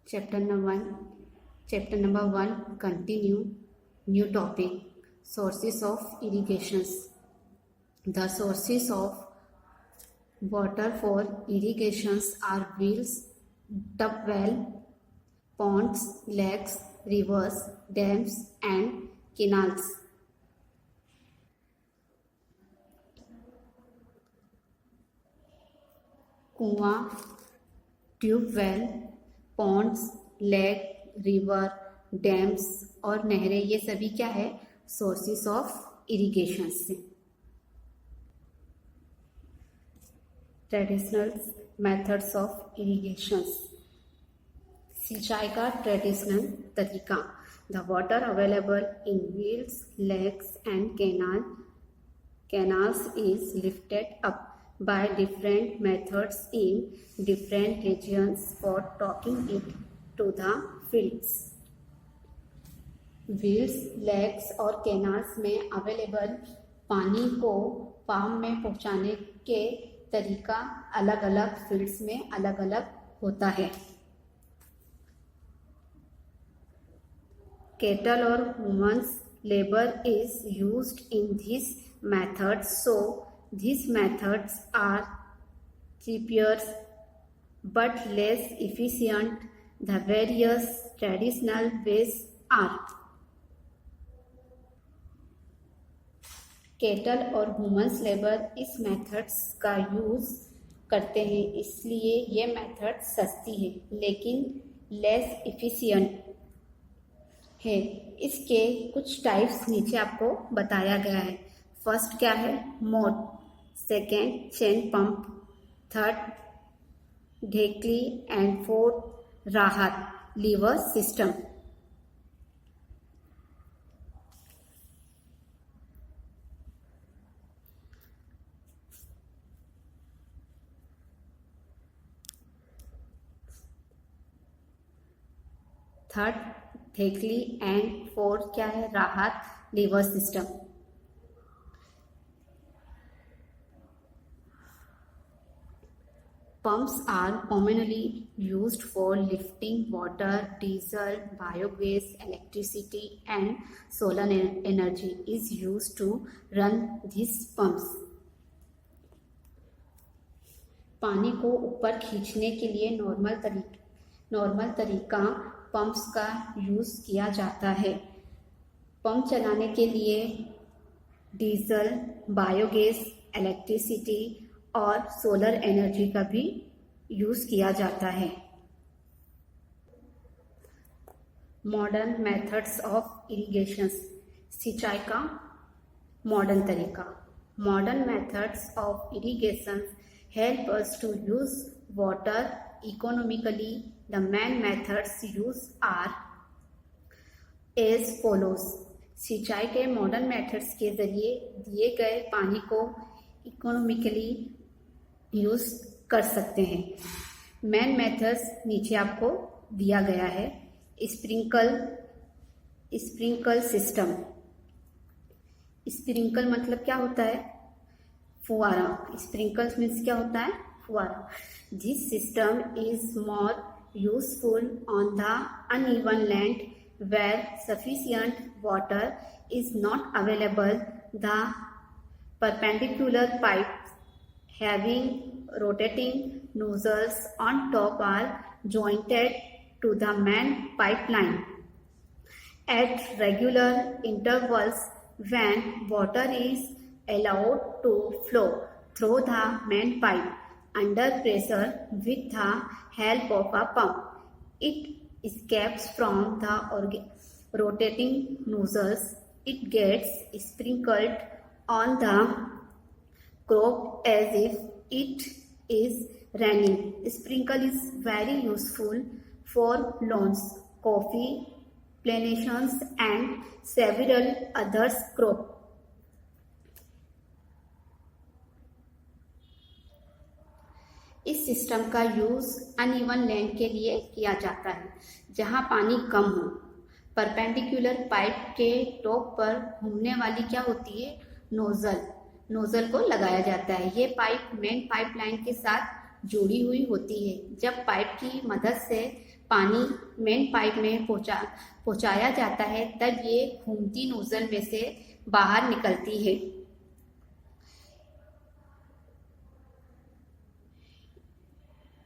Chapter number 1. Chapter number 1. Continue. New topic. Sources of irrigations. The sources of water for irrigations are wells, tub well, ponds, lakes, rivers, dams, and canals. कुआं, tubewell, ponds, lake, river, dams और नहरें, ये सभी क्या है? Sources of irrigation से। Traditional methods of irrigation. सिंचाई का ट्रेडिशनल तरीका। The water available in wells, lakes and canals is lifted up by different methods in different regions for taking it to the fields. Wells, lakes और canals में available पानी को farm में पहुंचाने के तरीका अलग अलग फील्ड्स में अलग अलग होता है। कैटल और women's labour is used in this methods, so these methods are cheaper but less efficient. The various traditional ways are cattle और ह्यूमन्स लेबर इस मेथड्स का यूज करते हैं, इसलिए ये मेथड सस्ती है लेकिन लेस इफिशिएंट है। इसके कुछ टाइप्स नीचे आपको बताया गया है। फर्स्ट क्या है? मोट, सेकेंड चेन पंप, थर्ड ढेकली एंड फोर्थ राहत लीवर सिस्टम। थर्ड ढेकली एंड फोर्थ क्या है? राहत lever system. Pumps are commonly used for lifting water, diesel, biogas, electricity and solar energy is used to run these pumps. पानी को ऊपर खींचने के लिए नॉर्मल तरीका पंप्स का यूज किया जाता है। पंप चलाने के लिए डीजल, बायोगैस, इलेक्ट्रिसिटी और सोलर एनर्जी का भी यूज किया जाता है। Modern methods of irrigation. सिंचाई का मॉडर्न तरीका। Modern methods of irrigation help us to use water economically. The main methods use are as follows. सिंचाई के मॉडर्न मेथड्स के जरिए दिए गए पानी को इकोनॉमिकली यूज कर सकते हैं। मेन मेथड्स नीचे आपको दिया गया है। Sprinkle system. स्प्रिंकल मतलब क्या होता है? फुवारा। स्प्रिंकल मीन्स क्या होता है? फुवारा। This system is more useful on the uneven land where sufficient water is not available. The perpendicular pipes having rotating nozzles on top are jointed to the main pipeline at regular intervals. When water is allowed to flow through the main pipe under pressure with the help of a pump, it escapes from the rotating nozzles. It gets sprinkled on the crop as if it is raining. Sprinkle is very useful for lawns, coffee plantations and several other crops. इस system का use uneven land के लिए किया जाता है जहां पानी कम हो। परपेंडिकुलर पाइप के टॉप पर घूमने वाली क्या होती है? नोजल को लगाया जाता है। ये पाइप मेन पाइपलाइन के साथ जुड़ी हुई होती है। जब पाइप की मदद से पानी मेन पाइप में पहुंचाया जाता है तब ये घूमती नोजल में से बाहर निकलती है।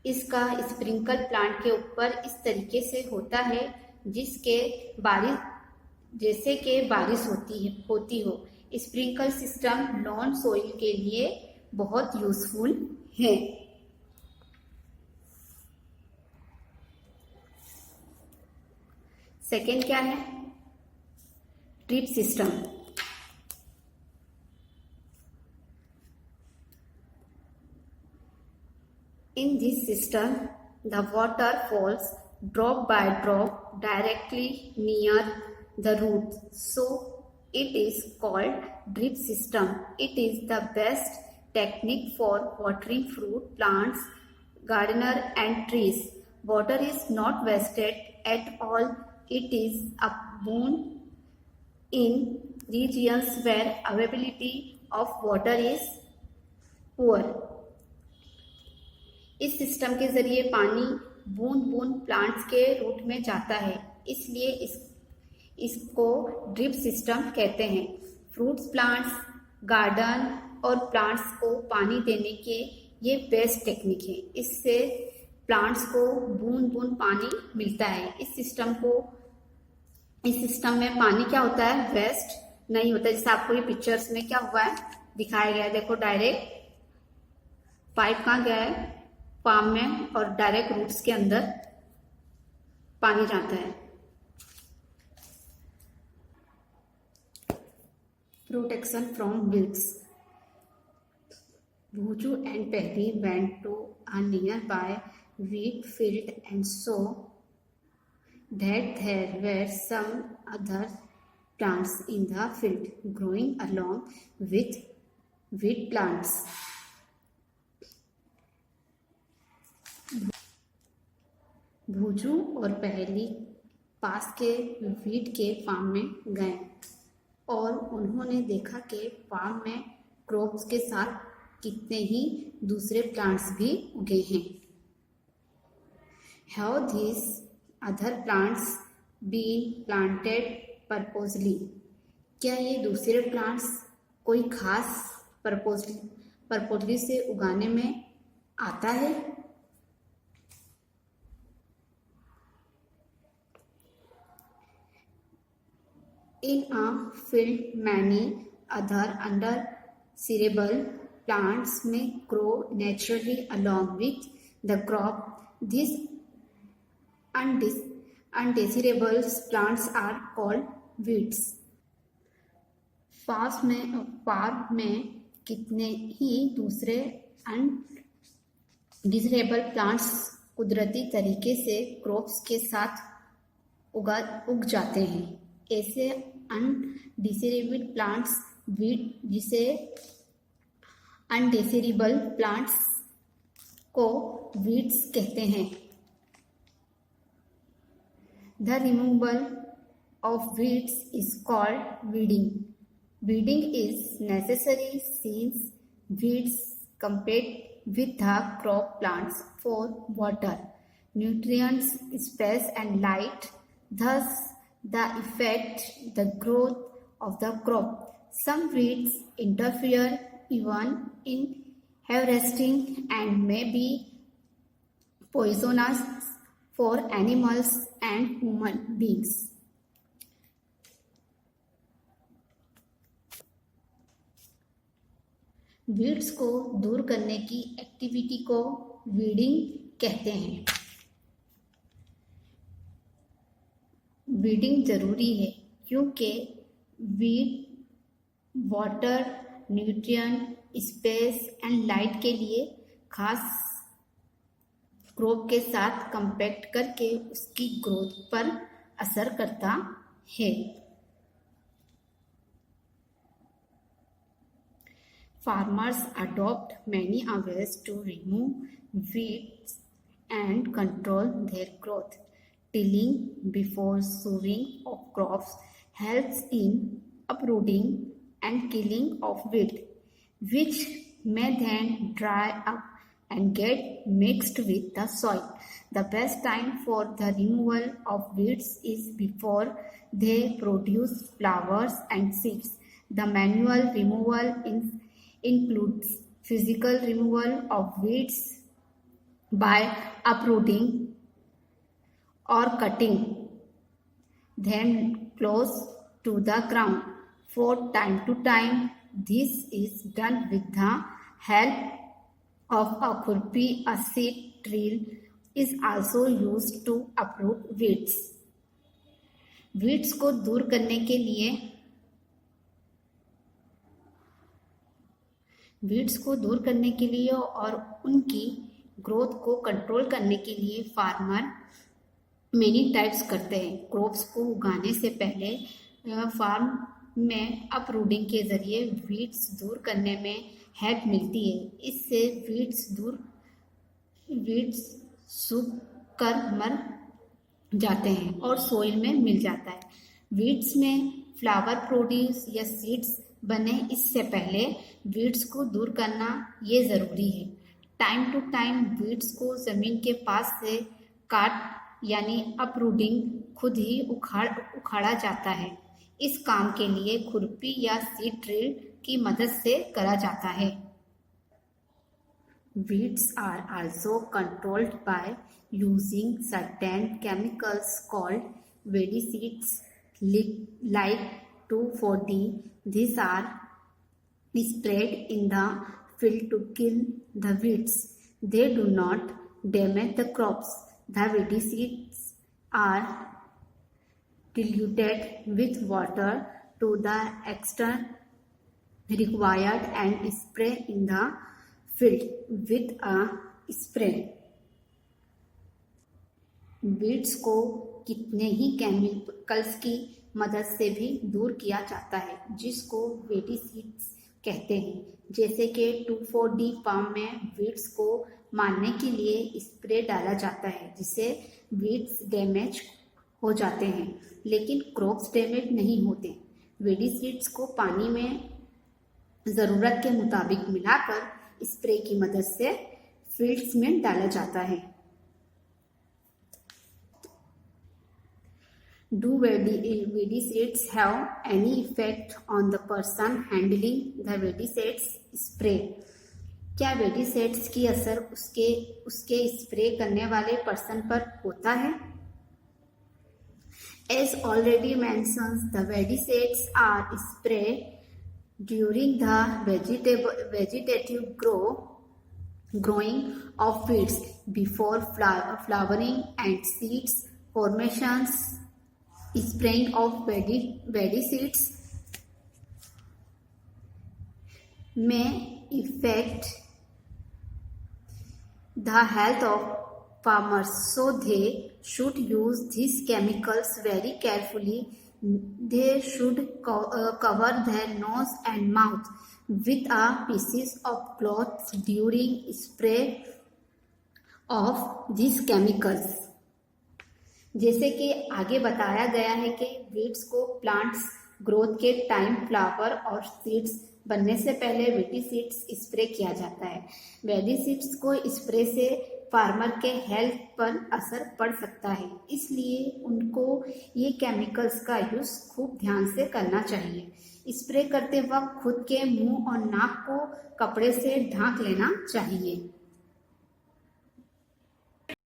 इसका स्प्रिंकल प्लांट के ऊपर इस तरीके से होता है जैसे कि बारिश होती हो। स्प्रिंकल सिस्टम लॉन सोइल के लिए बहुत यूजफुल है। सेकेंड क्या है? Drip system. In this system, the water falls drop by drop directly near the roots, so it is called drip system. It is the best technique for watering fruit plants, gardener and trees. Water is not wasted at all. It is a boon in regions where availability of water is poor. इस system के जरिए पानी बूंद बूंद plants के root में जाता है, इसलिए इसको ड्रिप सिस्टम कहते हैं। फ्रूट्स प्लांट्स, गार्डन और प्लांट्स को पानी देने के ये बेस्ट टेक्निक है। इससे प्लांट्स को बूंद बूंद पानी मिलता है। इस सिस्टम में पानी क्या होता है? वेस्ट नहीं होता। जैसे आपको ये पिक्चर्स में क्या हुआ है दिखाया गया है, देखो डायरेक्ट पाइप कहाँ गया है? पाम में, और डायरेक्ट रूट्स के अंदर पानी जाता है। Protection from weeds. Bhuju and Perry went to a nearby wheat field and saw that there were some other plants in the field growing along with wheat plants. भूजू और पहली पास के वीट के farm में गए और उन्होंने देखा कि फार्म में क्रॉप्स के साथ कितने ही दूसरे प्लांट्स भी उगे हैं। Have these other plants been planted purposely? क्या ये दूसरे प्लांट्स कोई खास पर्पसली से उगाने में आता है? In a field, many other undesirable plants may grow naturally along with the crop. These undesirable plants are called weeds. Farm में कितने ही दूसरे अनडिजायरेबल प्लांट्स कुदरती तरीके से क्रॉप्स के साथ उग जाते हैं। ऐसे अनडिजायरेबल प्लांट्स जिसे अनडिजायरेबल प्लांट्स को वीड्स कहते हैं। The removal of weeds is called weeding. Weeding is necessary since weeds compete with the crop plants for water, nutrients, space and light. Thus, they affect the growth of the crop. Some weeds interfere even in harvesting and may be poisonous for animals and human beings. Weeds को दूर करने की activity को weeding कहते हैं। Weeding जरूरी है क्योंकि weed water, nutrient, space and light के लिए खास क्रॉप के साथ कंपैक्ट करके उसकी ग्रोथ पर असर करता है। Farmers adopt many ways to remove weeds and control their growth. Tilling before sowing of crops helps in uprooting and killing of weed, which may then dry up and get mixed with the soil. The best time for the removal of weeds is before they produce flowers and seeds. The manual removal includes physical removal of weeds by uprooting or cutting them close to the ground. For time to time, this is done with the help of a khurpi. A seed drill is also used to uproot weeds. Weeds को दूर करने के लिए और उनकी growth को control करने के लिए फार्मर मेनी टाइप्स करते हैं. क्रॉप्स को उगाने से पहले फार्म में अपरूटिंग के जरिए वीड्स दूर करने में हेल्प मिलती है. इससे वीड्स सूख कर मर जाते हैं और सोइल में मिल जाता है. वीड्स में फ्लावर प्रोड्यूस या सीड्स बने इससे पहले वीड्स को दूर करना ये ज़रूरी है. टाइम टू टाइम वीड्स को ज़मीन के पास से काट यानी अपरूटिंग खुद ही उखाड़ा जाता है. इस काम के लिए खुरपी या सीड ड्रिल की मदद से करा जाता है. Weeds are also controlled by using certain chemicals called weedicides like 2,4-D. These are sprayed in the field to kill the weeds. They do not damage the crops. The weedicides are diluted with water to the extent required and sprayed in the field with a spray. Weeds को कितने ही chemicals की मदद से भी दूर किया जाता है जिसको वेडिसाइड्स कहते हैं. जैसे कि 2,4-D पाम में वीड्स को मारने के लिए स्प्रे डाला जाता है जिससे वीड्स डैमेज हो जाते हैं लेकिन क्रॉप्स डैमेज नहीं होते. वेडिसाइड्स को पानी में ज़रूरत के मुताबिक मिलाकर स्प्रे की मदद से फील्ड्स में डाला जाता है. Do weedicides have any effect on the person handling the weedicides spray? क्या वेडिसाइड्स की असर उसके स्प्रे करने वाले पर्सन पर होता है? As already mentioned, the weedicides are sprayed during the vegetative growing of weeds before flowering and seeds formations. Spraying of weedicides may affect the health of farmers, so they should use these chemicals very carefully. They should cover their nose and mouth with a piece of cloth during spray of these chemicals. जैसे कि आगे बताया गया है कि weeds को plants growth के time flower और सीड्स बनने से पहले वेडिसाइड्स स्प्रे किया जाता है. वेडिसाइड्स को स्प्रे से फार्मर के हेल्थ पर असर पड़ सकता है, इसलिए उनको ये केमिकल्स का यूज़ खूब ध्यान से करना चाहिए. स्प्रे करते वक्त खुद के मुंह और नाक को कपड़े से ढांक लेना चाहिए.